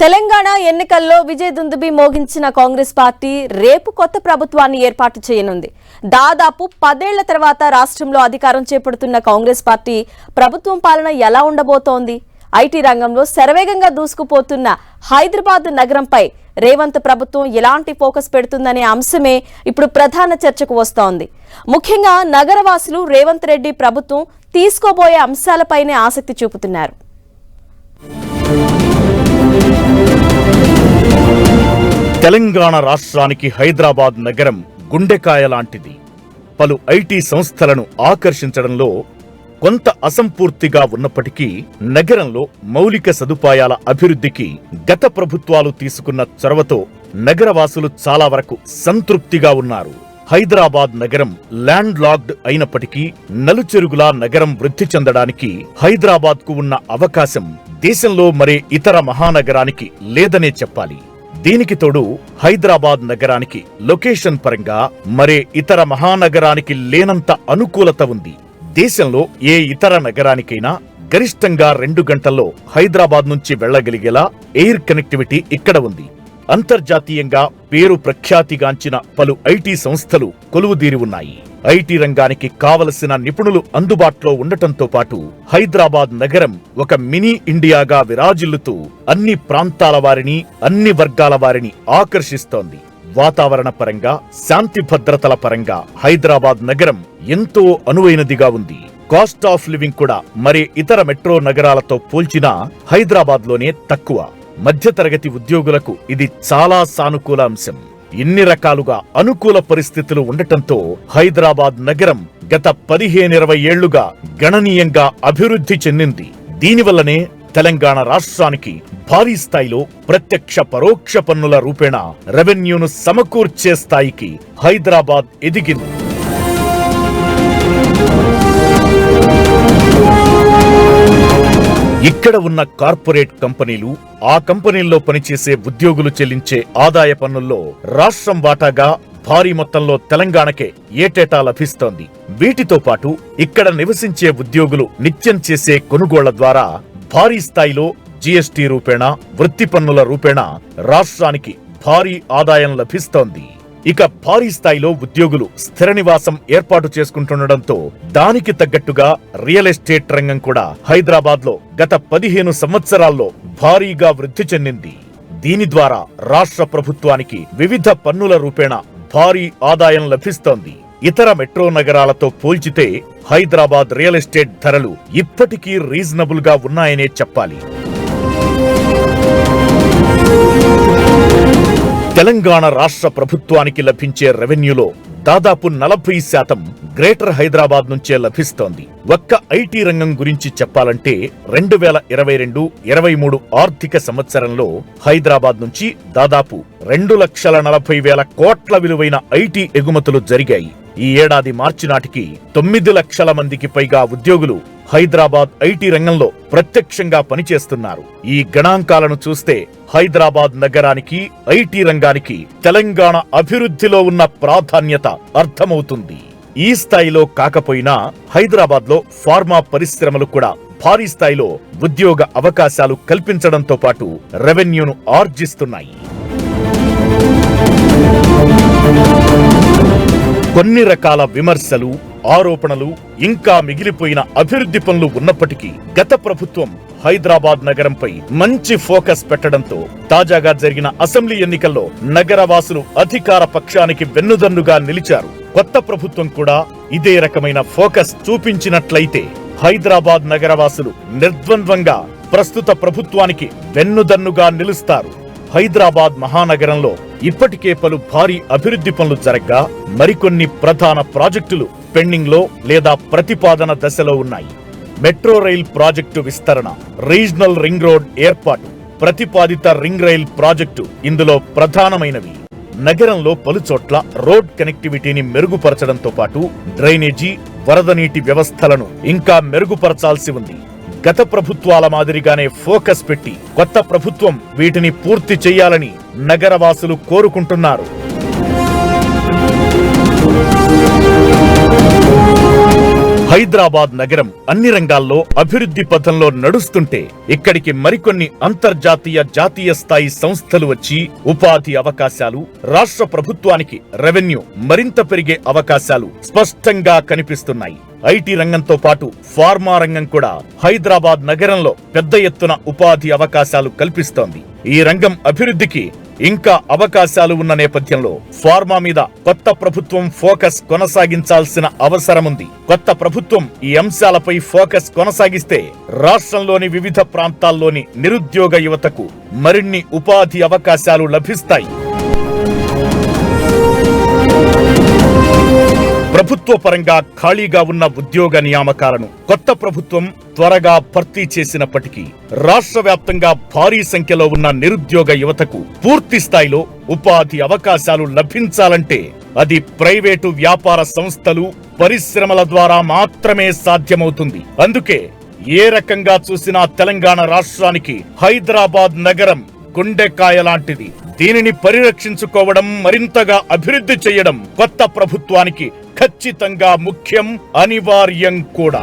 తెలంగాణ ఎన్నికల్లో విజయదుందుబి మోగించిన కాంగ్రెస్ పార్టీ రేపు కొత్త ప్రభుత్వాన్ని ఏర్పాటు చేయనుంది. దాదాపు 10 ఏళ్ల తర్వాత రాష్ట్రంలో అధికారం చేపడుతున్న కాంగ్రెస్ పార్టీ ప్రభుత్వం పాలన ఎలా ఉండబోతోంది? ఐటీ రంగంలో శరవేగంగా దూసుకుపోతున్న హైదరాబాద్ నగరంపై రేవంత్ ప్రభుత్వం ఎలాంటి ఫోకస్ పెడుతుందనే అంశమే ఇప్పుడు ప్రధాన చర్చకు వస్తోంది. ముఖ్యంగా నగరవాసులు రేవంత్ రెడ్డి ప్రభుత్వం తీసుకోబోయే అంశాలపైనే ఆసక్తి చూపుతున్నారు. తెలంగాణ రాష్ట్రానికి హైదరాబాద్ నగరం గుండెకాయ లాంటిది. పలు ఐటీ సంస్థలను ఆకర్షించడంలో కొంత అసంపూర్తిగా ఉన్నప్పటికీ నగరంలో మౌలిక సదుపాయాల అభివృద్ధికి గత ప్రభుత్వాలు తీసుకున్న చొరవతో నగరవాసులు చాలా వరకు సంతృప్తిగా ఉన్నారు. హైదరాబాద్ నగరం ల్యాండ్ లాక్డ్ అయినప్పటికీ నలుచెరుగులా నగరం వృద్ధి చెందడానికి హైదరాబాద్ కు ఉన్న అవకాశం దేశంలో మరే ఇతర మహానగరానికి లేదనే చెప్పాలి. దీనికి తోడు హైదరాబాద్ నగరానికి లొకేషన్ పరంగా మరే ఇతర మహానగరానికి లేనంత అనుకూలత ఉంది. దేశంలో ఏ ఇతర నగరానికైనా గరిష్టంగా 2 గంటల్లో హైదరాబాద్ నుంచి వెళ్లగలిగేలా ఎయిర్ కనెక్టివిటీ ఇక్కడ ఉంది. అంతర్జాతీయంగా పేరు ప్రఖ్యాతిగాంచిన పలు ఐటీ సంస్థలు కొలువుదీరి ఉన్నాయి. ఐటీ రంగానికి కావలసిన నిపుణులు అందుబాటులో ఉండటంతో పాటు హైదరాబాద్ నగరం ఒక మినీ ఇండియాగా విరాజిల్లుతూ అన్ని ప్రాంతాల వారిని, అన్ని వర్గాల వారిని ఆకర్షిస్తోంది. వాతావరణ పరంగా, శాంతి భద్రతల పరంగా హైదరాబాద్ నగరం ఎంతో అనువైనదిగా ఉంది. కాస్ట్ ఆఫ్ లివింగ్ కూడా మరే ఇతర మెట్రో నగరాలతో పోల్చినా హైదరాబాద్ లోనే తక్కువ. మధ్యతరగతి ఉద్యోగులకు ఇది చాలా సానుకూల అంశం. ఇన్ని రకాలుగా అనుకూల పరిస్థితులు ఉండటంతో హైదరాబాద్ నగరం గత 15-20 ఏళ్లుగా గణనీయంగా అభివృద్ధి చెందింది. దీనివల్లనే తెలంగాణ రాష్ట్రానికి భారీ స్థాయిలో ప్రత్యక్ష పరోక్ష పన్నుల రూపేణా రెవెన్యూను సమకూర్చే స్థాయికి హైదరాబాద్ ఎదిగింది. ఇక్కడ ఉన్న కార్పొరేట్ కంపెనీలు, ఆ కంపెనీల్లో పనిచేసే ఉద్యోగులు చెల్లించే ఆదాయ పన్నుల్లో రాష్ట్రం వాటాగా భారీ మొత్తంలో తెలంగాణకే ఏటేటా లభిస్తోంది. వీటితో పాటు ఇక్కడ నివసించే ఉద్యోగులు నిత్యం చేసే కొనుగోళ్ల ద్వారా భారీ స్థాయిలో జీఎస్టీ రూపేణా, వృత్తి పన్నుల రూపేణా రాష్ట్రానికి భారీ ఆదాయం లభిస్తోంది. ఇక భారీ స్థాయిలో ఉద్యోగులు స్థిర నివాసం ఏర్పాటు చేసుకుంటుండటంతో దానికి తగ్గట్టుగా రియల్ ఎస్టేట్ రంగం కూడా హైదరాబాద్ లో గత 15 సంవత్సరాల్లో భారీగా వృద్ధి చెందింది. దీని ద్వారా రాష్ట్ర ప్రభుత్వానికి వివిధ పన్నుల రూపేణా భారీ ఆదాయం లభిస్తోంది. ఇతర మెట్రో నగరాలతో పోల్చితే హైదరాబాద్ రియల్ ఎస్టేట్ ధరలు ఇప్పటికీ రీజనబుల్ గా ఉన్నాయనే చెప్పాలి. తెలంగాణ రాష్ట్ర ప్రభుత్వానికి లభించే రెవెన్యూలో దాదాపు 40% గ్రేటర్ హైదరాబాద్ నుంచే లభిస్తోంది. ఒక్క ఐటీ రంగం గురించి చెప్పాలంటే 2022-23 ఆర్థిక సంవత్సరంలో హైదరాబాద్ నుంచి దాదాపు 2,40,000 కోట్ల విలువైన ఐటీ ఎగుమతులు జరిగాయి. ఈ ఏడాది మార్చి నాటికి 9 లక్షల మందికి పైగా ఉద్యోగులు హైదరాబాద్ ఐటీ రంగంలో ప్రత్యక్షంగా పనిచేస్తున్నారు. ఈ గణాంకాలను చూస్తే హైదరాబాద్ నగరానికి, ఐటీ రంగానికి తెలంగాణ అభివృద్ధిలో ఉన్న ప్రాధాన్యత అర్థమవుతుంది. ఈ స్థాయిలో కాకపోయినా హైదరాబాద్ లో ఫార్మా పరిశ్రమలు కూడా భారీ స్థాయిలో ఉద్యోగ అవకాశాలు కల్పించడంతో పాటు రెవెన్యూను ఆర్జిస్తున్నాయి. కొన్ని రకాల విమర్శలు, ఆరోపణలు, ఇంకా మిగిలిపోయిన అభివృద్ధి పనులు ఉన్నప్పటికీ గత ప్రభుత్వం హైదరాబాద్ నగరంపై మంచి ఫోకస్ పెట్టడంతో తాజాగా జరిగిన అసెంబ్లీ ఎన్నికల్లో నగరవాసులు అధికార పక్షానికి వెన్నుదన్నుగా నిలిచారు. కొత్త ప్రభుత్వం కూడా ఇదే రకమైన ఫోకస్ చూపించినట్లయితే హైదరాబాద్ నగరవాసులు నిర్ద్వంద్వంగా ప్రస్తుత ప్రభుత్వానికి వెన్నుదన్నుగా నిలుస్తారు. హైదరాబాద్ మహానగరంలో ఇప్పటికే పలు భారీ అభివృద్ధి పనులు జరగ్గా మరికొన్ని ప్రధాన ప్రాజెక్టులు పెండింగ్ లో లేదా ప్రతిపాదన దశలో ఉన్నాయి. మెట్రో రైల్ ప్రాజెక్టు విస్తరణ, రీజనల్ రింగ్ రోడ్ ఏర్పాటు, ప్రతిపాదిత రింగ్ రైల్ ప్రాజెక్టు ఇందులో ప్రధానమైనవి. నగరంలో పలుచోట్ల రోడ్ కనెక్టివిటీని మెరుగుపరచడంతో పాటు డ్రైనేజీ, వరద నీటి వ్యవస్థలను ఇంకా మెరుగుపరచాల్సి ఉంది. గత ప్రభుత్వాల మాదిరిగానే ఫోకస్ పెట్టి కొత్త ప్రభుత్వం వీటిని పూర్తి చేయాలని నగరవాసులు కోరుకుంటున్నారు. హైదరాబాద్ నగరం అన్ని రంగాల్లో అభివృద్ధి పథంలో నడుస్తుంటే ఇక్కడికి మరికొన్ని అంతర్జాతీయ జాతీయ స్థాయి సంస్థలు వచ్చి ఉపాధి అవకాశాలు, రాష్ట్ర ప్రభుత్వానికి రెవెన్యూ మరింత పెరిగే అవకాశాలు స్పష్టంగా కనిపిస్తున్నాయి. ఐటీ రంగంతో పాటు ఫార్మా రంగం కూడా హైదరాబాద్ నగరంలో పెద్ద ఎత్తున ఉపాధి అవకాశాలు కల్పిస్తోంది. ఈ రంగం అభివృద్ధికి ఇంకా అవకాశాలు ఉన్న నేపథ్యంలో ఫార్మా మీద కొత్త ప్రభుత్వం ఫోకస్ కొనసాగించాల్సిన అవసరముంది. కొత్త ప్రభుత్వం ఈ అంశాలపై ఫోకస్ కొనసాగిస్తే రాష్ట్రంలోని వివిధ ప్రాంతాల్లోని నిరుద్యోగ యువతకు మరిన్ని ఉపాధి అవకాశాలు లభిస్తాయి. ప్రభుత్వ పరంగా ఖాళీగా ఉన్న ఉద్యోగ నియామకాలను కొత్త ప్రభుత్వం త్వరగా భర్తీ చేసినప్పటికీ రాష్ట్ర వ్యాప్తంగా భారీ సంఖ్యలో ఉన్న నిరుద్యోగ యువతకు పూర్తి స్థాయిలో ఉపాధి అవకాశాలు లభించాలంటే అది ప్రైవేటు వ్యాపార సంస్థలు, పరిశ్రమల ద్వారా మాత్రమే సాధ్యమవుతుంది. అందుకే ఏ రకంగా చూసినా తెలంగాణ రాష్ట్రానికి హైదరాబాద్ నగరం గుండెకాయ లాంటిది. దీనిని పరిరక్షించుకోవడం, మరింతగా అభివృద్ధి చేయడం కొత్త ప్రభుత్వానికి ఖచ్చితంగా ముఖ్యం, అనివార్యం కూడా.